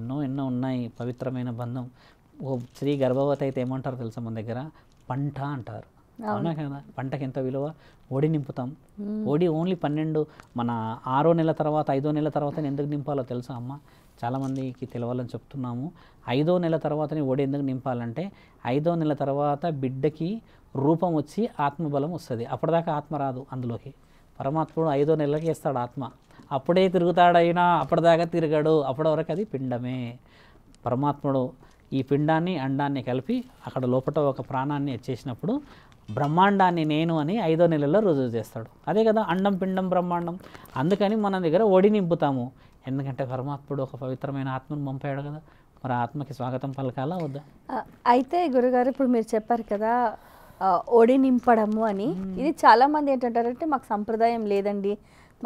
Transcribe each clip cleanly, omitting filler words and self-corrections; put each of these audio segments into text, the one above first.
ఎన్నో ఎన్నో ఉన్నాయి పవిత్రమైన బంధం. ఓ స్త్రీ గర్భవతి అయితే ఏమంటారు తెలుసా మన దగ్గర? పంట అంటారు. అవునా కదా? పంటకి ఎంత విలువ? ఒడి నింపుతాం. ఒడి ఓన్లీ 12 మన 6వ నెల తర్వాత 5వ నెల తర్వాత ఎందుకు నింపాలో తెలుసా అమ్మ? చాలామందికి తెలవాలని చెప్తున్నాము. 5వ నెల తర్వాతనే ఒడి ఎందుకు నింపాలంటే 5వ నెల తర్వాత బిడ్డకి రూపం వచ్చి ఆత్మబలం వస్తుంది. అప్పటిదాకా ఆత్మ రాదు అందులోకి. పరమాత్ముడు 5వ నెలకి వేస్తాడు ఆత్మ. అప్పుడే తిరుగుతాడైనా అప్పటిదాకా తిరగడు. అప్పటి వరకు అది పిండమే. పరమాత్ముడు ఈ పిండాన్ని అండాన్ని కలిపి అక్కడ లోపల ఒక ప్రాణాన్ని చేసినప్పుడు బ్రహ్మాండాన్ని నేను అని 5వ నెలలో రుజువు చేస్తాడు. అదే కదా అండం పిండం బ్రహ్మాండం. అందుకని మన దగ్గర ఒడి నింపుతాము. ఎందుకంటే పరమాత్ముడు ఒక పవిత్రమైన ఆత్మను పంపాడు కదా, మరి ఆత్మకి స్వాగతం పలకాలా వద్దా? అయితే గురుగారు ఇప్పుడు మీరు చెప్పారు కదా ఒడి నింపడము అని. ఇది చాలామంది ఏంటంటారంటే మాకు సంప్రదాయం లేదండి,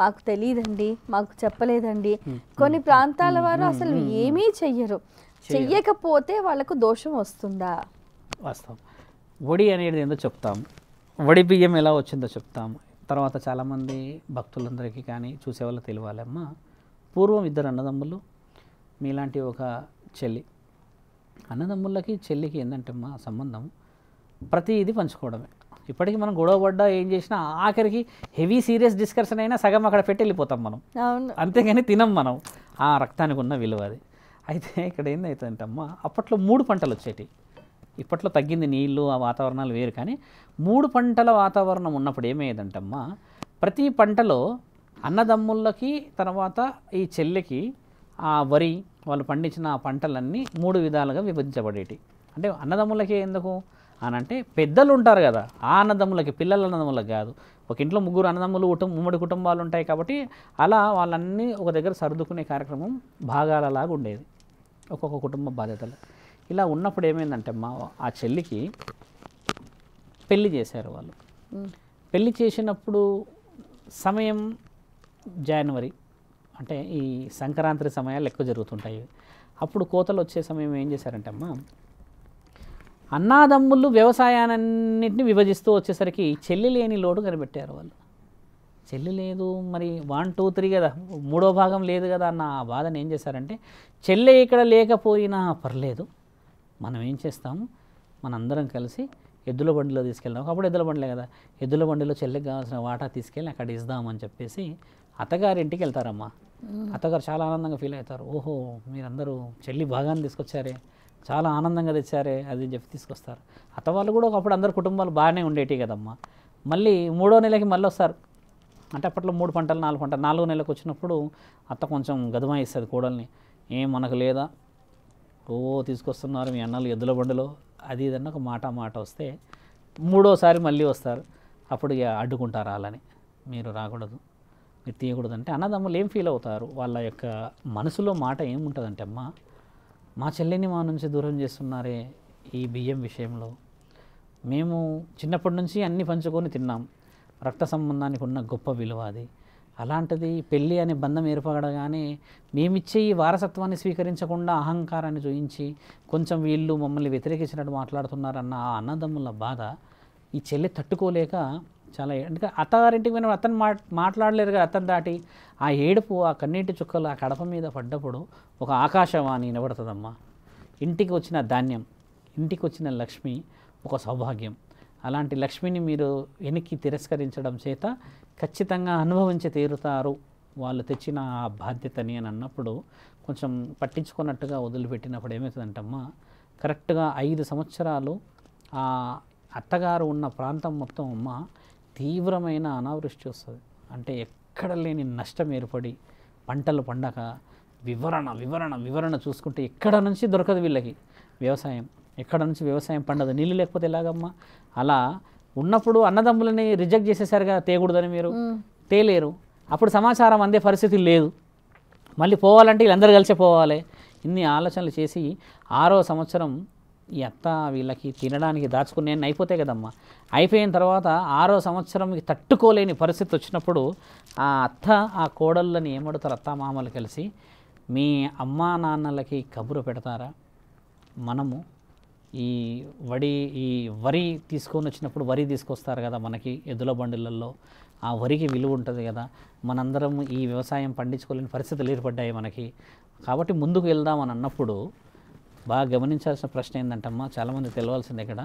మాకు తెలియదండి, మాకు చెప్పలేదండి. కొన్ని ప్రాంతాల వారు అసలు ఏమీ చెయ్యరు. చెయ్యకపోతే వాళ్ళకు దోషం వస్తుందా? వాస్తవం. ఒడి అనేది ఏందో చెప్తాం, వడి బియ్యం ఎలా వచ్చిందో చెప్తాం. తర్వాత చాలామంది భక్తులందరికీ కానీ చూసేవాళ్ళకి తెలియాలమ్మా. పూర్వం 2 అన్నదమ్ములు, మీలాంటి ఒక చెల్లి. అన్నదమ్ములకి చెల్లికి ఏంటంటే అమ్మా సంబంధం ప్రతిదీ పంచుకోవడమే. ఇప్పటికీ మనం గొడవ పడ్డా ఏం చేసినా ఆఖరికి హెవీ సీరియస్ డిస్కషన్ అయినా సగం అక్కడ పెట్టి వెళ్ళిపోతాం మనం. అంతేగాని తినం మనం. ఆ రక్తానికి ఉన్న విలువ అది. అయితే ఇక్కడ ఏందవుతుందంటే అమ్మా, అప్పట్లో 3 పంటలు వచ్చేటి. ఇప్పట్లో తగ్గింది, నీళ్ళు ఆ వాతావరణాలు వేరు. కానీ 3 పంటల వాతావరణం ఉన్నప్పుడు ఏమయ్యేదంటమ్మా, ప్రతి పంటలో అన్నదమ్ముళ్ళకి తర్వాత ఈ చెల్లికి ఆ వరి వాళ్ళు పండించిన ఆ పంటలన్నీ 3 విధాలుగా విభజించబడేటి. అంటే అన్నదమ్ములకి ఎందుకు అని అంటే పెద్దలు ఉంటారు కదా, ఆ అన్నదమ్ములకి, పిల్లల అన్నదమ్ములకు కాదు. ఒక ఇంట్లో 3 అన్నదమ్ములు ఉమ్మడి కుటుంబాలు ఉంటాయి కాబట్టి అలా వాళ్ళన్నీ ఒక దగ్గర సర్దుకునే కార్యక్రమం భాగాలలాగా ఉండేది, ఒక్కొక్క కుటుంబ బాధ్యతలు. ఇలా ఉన్నప్పుడు ఏమైందంటే ఆ చెల్లికి పెళ్లి చేశారు వాళ్ళు. పెళ్లి చేసినప్పుడు సమయం జనవరి, అంటే ఈ సంక్రాంతి సమయాలు ఎక్కువ జరుగుతుంటాయి. అప్పుడు కోతలు వచ్చే సమయం ఏం చేశారంటే అన్నాదమ్ములు వ్యవసాయాన్నింటినీ విభజిస్తూ వచ్చేసరికి చెల్లి లేని లోటు కనిపెట్టారు వాళ్ళు. చెల్లి లేదు, మరి 1, 2, 3 కదా, 3వ భాగం లేదు కదా అన్న ఆ బాధను ఏం చేశారంటే, చెల్లె ఇక్కడ లేకపోయినా పర్లేదు, మనం ఏం చేస్తాము, మనందరం కలిసి ఎద్దుల బండిలో తీసుకెళ్దాం. అప్పుడు ఎద్దుల బండిలే కదా, ఎద్దుల బండిలో చెల్లికి కావాల్సిన వాటా తీసుకెళ్ళి అక్కడ ఇద్దామని చెప్పేసి అత్తగారింటికి వెళ్తారమ్మా. అత్తగారు చాలా ఆనందంగా ఫీల్ అవుతారు. ఓహో, మీరందరూ చెల్లి భాగాన్ని తీసుకొచ్చారే, చాలా ఆనందంగా తెచ్చారే అది చెప్పి తీసుకొస్తారు. అత్తవాళ్ళు కూడా ఒకప్పుడు అందరు కుటుంబాలు బాగానే ఉండేటి కదమ్మా. మళ్ళీ 3వ నెలకి మళ్ళీ వస్తారు. అంటే అప్పట్లో 3 పంటలు 4 పంటలు 4వ నెలకు వచ్చినప్పుడు అత్త కొంచెం గదమాయిస్తుంది కోడల్ని. ఏం మనకు లేదా, ఓ తీసుకొస్తున్నారు మీ అన్నలు ఎద్దుల బండిలో, అది ఇదన్న ఒక మాట వస్తే 3వసారి మళ్ళీ వస్తారు. అప్పుడు ఇక అడ్డుకుంటారు వాళ్ళని, మీరు రాకూడదు, మీరు తీయకూడదు. అంటే అన్నదమ్ములు ఏం ఫీల్ అవుతారు, వాళ్ళ యొక్క మనసులో మాట ఏముంటుందంటే అమ్మా, మా చెల్లిని మా నుంచి దూరం చేస్తున్నారే ఈ బియ్యం విషయంలో. మేము చిన్నప్పటి నుంచి అన్నీ పంచుకొని తిన్నాం, రక్త సంబంధానికి ఉన్న గొప్ప విలువ అది. అలాంటిది పెళ్ళి అనే బంధం ఏర్పడగానే మేమిచ్చే ఈ వారసత్వాన్ని స్వీకరించకుండా అహంకారాన్ని చూయించి కొంచెం వీళ్ళు మమ్మల్ని వ్యతిరేకించినట్టు మాట్లాడుతున్నారన్న ఆ అన్నదమ్ముల బాధ ఈ చెల్లి తట్టుకోలేక చాలా, అంటే అత్తగారింటికి పోయిన అతను మాట్లాడలేరు కదా, అతను దాటి ఆ ఏడుపు, ఆ కన్నీటి చుక్కలు ఆ కడప మీద పడ్డప్పుడు ఒక ఆకాశవాణి నిలబడుతుందమ్మా. ఇంటికి వచ్చిన ధాన్యం, ఇంటికి వచ్చిన లక్ష్మి ఒక సౌభాగ్యం. అలాంటి లక్ష్మిని మీరు వెనక్కి తిరస్కరించడం చేత ఖచ్చితంగా అనుభవించి తీరుతారు వాళ్ళు తెచ్చిన ఆ బాధ్యతని అని అన్నప్పుడు కొంచెం పట్టించుకున్నట్టుగా వదిలిపెట్టినప్పుడు ఏమవుతుందంటమ్మా, కరెక్ట్గా 5 సంవత్సరాలు ఆ అత్తగారు ఉన్న ప్రాంతం మొత్తం అమ్మ తీవ్రమైన అనావృష్టి వస్తుంది. అంటే ఎక్కడ లేని నష్టం ఏర్పడి పంటలు పండక వివరణ చూసుకుంటే ఎక్కడ నుంచి దొరకదు వీళ్ళకి వ్యవసాయం, ఎక్కడ నుంచి వ్యవసాయం పండదు, నీళ్ళు లేకపోతే ఎలాగమ్మా. అలా ఉన్నప్పుడు అన్నదమ్ములని రిజెక్ట్ చేసేసారు కదా, తేకూడదని మీరు తేలేరు. అప్పుడు సమాచారం అందే పరిస్థితి లేదు, మళ్ళీ పోవాలంటే వీళ్ళందరూ కలిసి పోవాలి. ఇన్ని ఆలోచనలు చేసి 6వ సంవత్సరం ఈ అత్త వీళ్ళకి తినడానికి దాచుకునే అయిపోతాయి కదమ్మా. అయిపోయిన తర్వాత 6వ సంవత్సరంకి తట్టుకోలేని పరిస్థితి వచ్చినప్పుడు ఆ అత్త ఆ కోడళ్ళని ఏమడుతారు, అత్త మామలు కలిసి, మీ అమ్మా నాన్నలకి కబురు పెడతారా, మనము ఈ వరి తీసుకొని వచ్చినప్పుడు వరి తీసుకొస్తారు కదా మనకి ఎద్దుల బండిలలో, ఆ వరికి విలువ ఉంటుంది కదా, మనందరం ఈ వ్యవసాయం పండించుకోలేని పరిస్థితులు ఏర్పడ్డాయి మనకి, కాబట్టి ముందుకు వెళ్దామని అన్నప్పుడు బాగా గమనించాల్సిన ప్రశ్న ఏంటంటమ్మా, చాలామంది తెలియాల్సింది ఇక్కడ,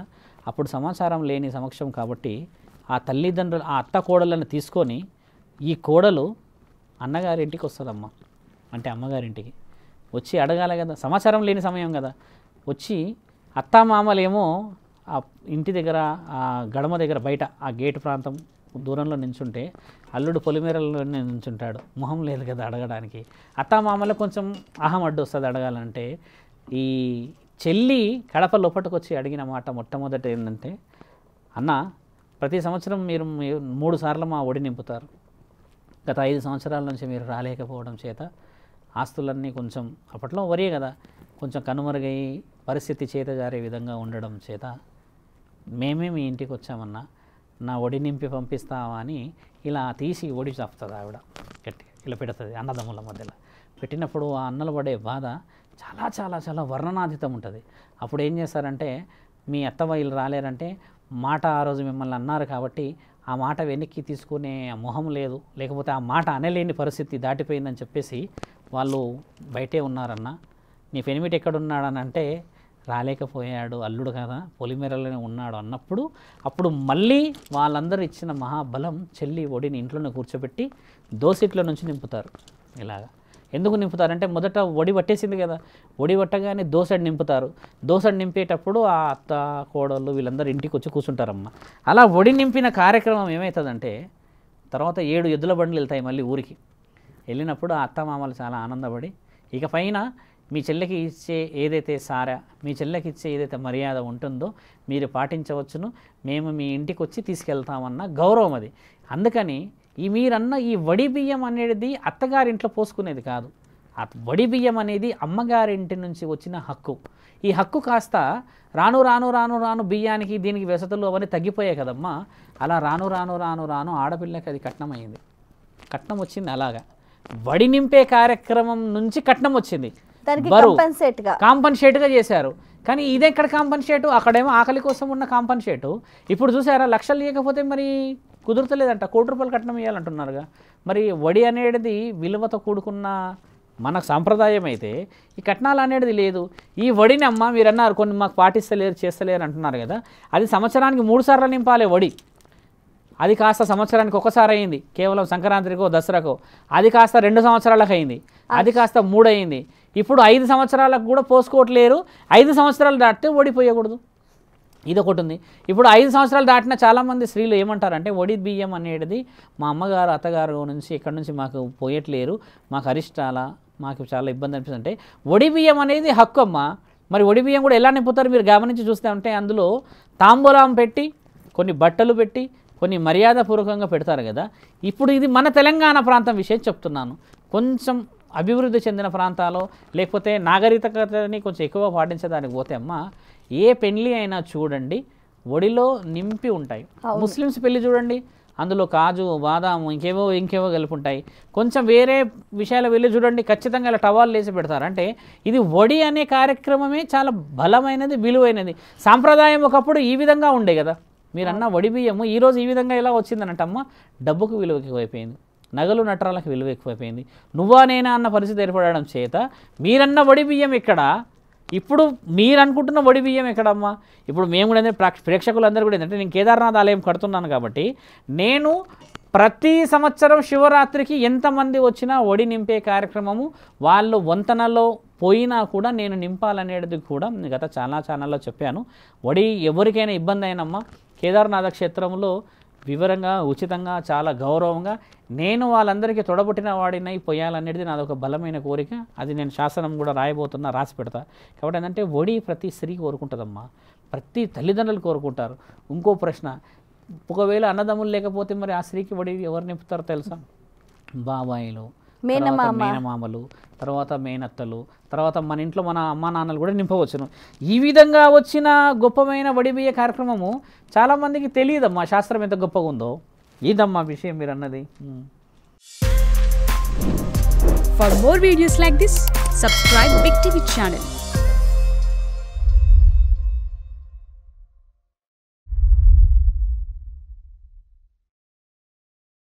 అప్పుడు సమాచారం లేని సమక్షం కాబట్టి ఆ తల్లిదండ్రులు ఆ అత్త కోడలను తీసుకొని ఈ కోడలు అన్నగారింటికి వస్తుందమ్మా, అంటే అమ్మగారింటికి వచ్చి అడగాలి కదా, సమాచారం లేని సమయం కదా. వచ్చి అత్తామామలేమో ఆ ఇంటి దగ్గర ఆ గడమ దగ్గర బయట ఆ గేటు ప్రాంతం దూరంలో నించుంటే అల్లుడు పొలిమేరలో నించుంటాడు, మొహం లేదు కదా అడగడానికి. అత్తామామలో కొంచెం అహం అడ్డు వస్తుంది అడగాలంటే. ఈ చెల్లి కడప లోపటికి వచ్చి అడిగిన మాట మొట్టమొదటి ఏంటంటే, అన్న ప్రతి సంవత్సరం మీరు 3 సార్లు మా ఒడి నింపుతారు, గత 5 సంవత్సరాల నుంచి మీరు రాలేకపోవడం చేత ఆస్తులన్నీ కొంచెం అప్పట్లో వరే కదా కొంచెం కనుమరుగై పరిస్థితి చేత జారే విధంగా ఉండడం చేత మేమే మీ ఇంటికి వచ్చామన్నా, నా ఒడి నింపి పంపిస్తావా అని ఇలా తీసి ఒడి చాపుతుంది ఆవిడ, గట్టిగా ఇలా పెడుతుంది అన్నదమ్ముల మధ్యలో. పెట్టినప్పుడు ఆ అన్నలు పడే బాధ చాలా చాలా చాలా వర్ణనాతీతం ఉంటుంది. అప్పుడు ఏం చేస్తారంటే, మీ అత్తమ్మ వీళ్ళు రాలేరంటే మాట ఆ రోజు మిమ్మల్ని అన్నారు కాబట్టి ఆ మాట వెనక్కి తీసుకునే మొహం లేదు, లేకపోతే ఆ మాట అనలేని పరిస్థితి దాటిపోయిందని చెప్పేసి వాళ్ళు బయటే ఉన్నారన్న, నీ పెనిమిటి ఎక్కడున్నాడని అంటే రాలేకపోయాడు అల్లుడు కదా పొలిమేరలోనే ఉన్నాడు అన్నప్పుడు, అప్పుడు మళ్ళీ వాళ్ళందరూ ఇచ్చిన మహాబలం చెల్లి ఒడిని ఇంట్లోనే కూర్చోబెట్టి దోసిట్ల నుంచి నింపుతారు. ఇలాగా ఎందుకు నింపుతారంటే, మొదట ఒడి పట్టేసింది కదా, ఒడి పట్టగానే దోసడి నింపుతారు. దోసడి నింపేటప్పుడు ఆ అత్త కోడళ్ళు వీళ్ళందరూ ఇంటికి వచ్చి కూర్చుంటారమ్మ. అలా ఒడి నింపిన కార్యక్రమం ఏమవుతుందంటే, తర్వాత 7 ఎద్దుల బండ్లు వెళ్తాయి మళ్ళీ ఊరికి. వెళ్ళినప్పుడు ఆ అత్తమామలు చాలా ఆనందపడి, ఇక పైన మీ చెల్లెకి ఇచ్చే ఏదైతే సారా, మీ చెల్లెకి ఇచ్చే ఏదైతే మర్యాద ఉంటుందో మీరు పాటించవచ్చును, మేము మీ ఇంటికి వచ్చి తీసుకెళ్తామన్న గౌరవం అది. అందుకని మీరన్న ఈ వడి బియ్యం అనేది అత్తగారింట్లో పోసుకునేది కాదు, ఆ వడి బియ్యం అనేది అమ్మగారింటి నుంచి వచ్చిన హక్కు. ఈ హక్కు కాస్త రాను రాను రాను రాను బియ్యానికి దీనికి వెసతులు అవన్నీ తగ్గిపోయాయి కదమ్మా. అలా రాను రాను రాను రాను ఆడపిల్లకి అది కట్నం అయింది, కట్నం వచ్చింది. అలాగా వడి నింపే కార్యక్రమం నుంచి కట్నం వచ్చింది, కాంపన్సేట్గా చేశారు. కానీ ఇదెక్కడ కాంపన్సేటు, అక్కడేమో ఆకలి కోసం ఉన్న కాంపన్సేటు. ఇప్పుడు చూసారా, లక్షలు ఇవ్వకపోతే మరి కుదురుతలేదంట, 1 కోటి రూపాయలు కట్నం ఇవ్వాలంటున్నారుగా. మరి వడి అనేది విలువతో కూడుకున్న మన సాంప్రదాయం అయితే ఈ కట్నాలు అనేది లేదు. ఈ వడిని అమ్మ మీరు అన్నారు కొన్ని మాకు పాటిస్తలేరు చేస్తలేరు అంటున్నారు కదా, అది సంవత్సరానికి 3 సార్లు నింపాలి వడి. అది కాస్త సంవత్సరానికి ఒకసారి అయింది, కేవలం సంక్రాంతికో దసరాకో. అది కాస్త 2 సంవత్సరాలకు అయింది, అది కాస్త 3 అయింది. ఇప్పుడు 5 సంవత్సరాలకు కూడా పోసుకోవట్లేరు. 5 సంవత్సరాలు దాటితే ఓడిపోయకూడదు, ఇది ఒకటి ఉంది. ఇప్పుడు 5 సంవత్సరాలు దాటిన చాలామంది స్త్రీలు ఏమంటారంటే, వడి బియ్యం అనేది మా అమ్మగారు అత్తగారు నుంచి ఇక్కడ నుంచి మాకు పోయట్లేరు, మాకు అరిష్టాల, మాకు చాలా ఇబ్బంది అనిపిస్తుంటే. వడి బియ్యం అనేది హక్కు అమ్మ. మరి వడి బియ్యం కూడా ఎలా నింపుతారు మీరు గమనించి చూస్తే ఉంటే, అందులో తాంబూలం పెట్టి, కొన్ని బట్టలు పెట్టి, కొన్ని మర్యాదపూర్వకంగా పెడతారు కదా. ఇప్పుడు ఇది మన తెలంగాణ ప్రాంతం విషయం చెప్తున్నాను. కొంచెం అభివృద్ధి చెందిన ప్రాంతాల్లో లేకపోతే నాగరికతని కొంచెం ఎక్కువ పాటించడానికి పోతే అమ్మ, ఏ పెళ్ళి అయినా చూడండి ఒడిలో నింపి ఉంటాయి. ముస్లిమ్స్ పెళ్ళి చూడండి, అందులో కాజు బాదాము ఇంకేవో కలిపి ఉంటాయి. కొంచెం వేరే విషయాలు వెళ్ళి చూడండి, ఖచ్చితంగా ఇలా టవాల్ వేసి పెడతారు. అంటే ఇది వడి అనే కార్యక్రమమే చాలా బలమైనది, విలువైనది. సాంప్రదాయం ఒకప్పుడు ఈ విధంగా ఉండే కదా. మీరన్న వడి బియ్యము ఈరోజు ఈ విధంగా ఎలా వచ్చిందనంటే అమ్మ, డబ్బుకు విలువ ఎక్కువైపోయింది, నగలు నటరాలకు విలువ ఎక్కువైపోయింది, నువ్వా నేనా అన్న పరిస్థితి ఏర్పడడం చేత మీరన్న వడి బియ్యం ఎక్కడ, ఇప్పుడు మీరు అనుకుంటున్న వడి బియ్యం ఎక్కడమ్మా. ఇప్పుడు మేము కూడా ఏంటంటే ప్రేక్షకులందరూ కూడా ఏంటంటే, నేను కేదార్నాథ్ ఆలయం కడుతున్నాను కాబట్టి నేను ప్రతి సంవత్సరం శివరాత్రికి ఎంతమంది వచ్చినా వడి నింపే కార్యక్రమము, వాళ్ళు వంతనలో పోయినా కూడా నేను నింపాలనేది కూడా గత చాలా ఛానల్లో చెప్పాను. వడి ఎవరికైనా ఇబ్బంది అయినమ్మా, కేదార్నాథ క్షేత్రంలో వివరంగా ఉచితంగా చాలా గౌరవంగా నేను వాళ్ళందరికీ తొడబుట్టిన వాడినై పోయాలనేది నాది ఒక బలమైన కోరిక. అది నేను శాసనం కూడా రాయబోతున్నా, రాసి పెడతా. కాబట్టి ఏంటంటే వడి ప్రతి స్త్రీ కోరుకుంటుందమ్మా, ప్రతి తల్లిదండ్రులు కోరుకుంటారు. ఇంకో ప్రశ్న, ఒకవేళ అన్నదమ్ములు లేకపోతే మరి ఆ స్త్రీకి వడి ఎవరు నింపుతారో తెలుసా? బాబాయిలు, మేనమామలు, తర్వాత మేనత్తలు, తర్వాత మన ఇంట్లో మన అమ్మా నాన్నలు కూడా నింపవచ్చును. ఈ విధంగా వచ్చిన గొప్పమైన వడిబియ్య కార్యక్రమము చాలామందికి తెలియదమ్మా, శాస్త్రం ఎంత గొప్పగా ఉందో. ఇదమ్మా విషయం మీరు అన్నది. For more videos like this, subscribe Big TV channel.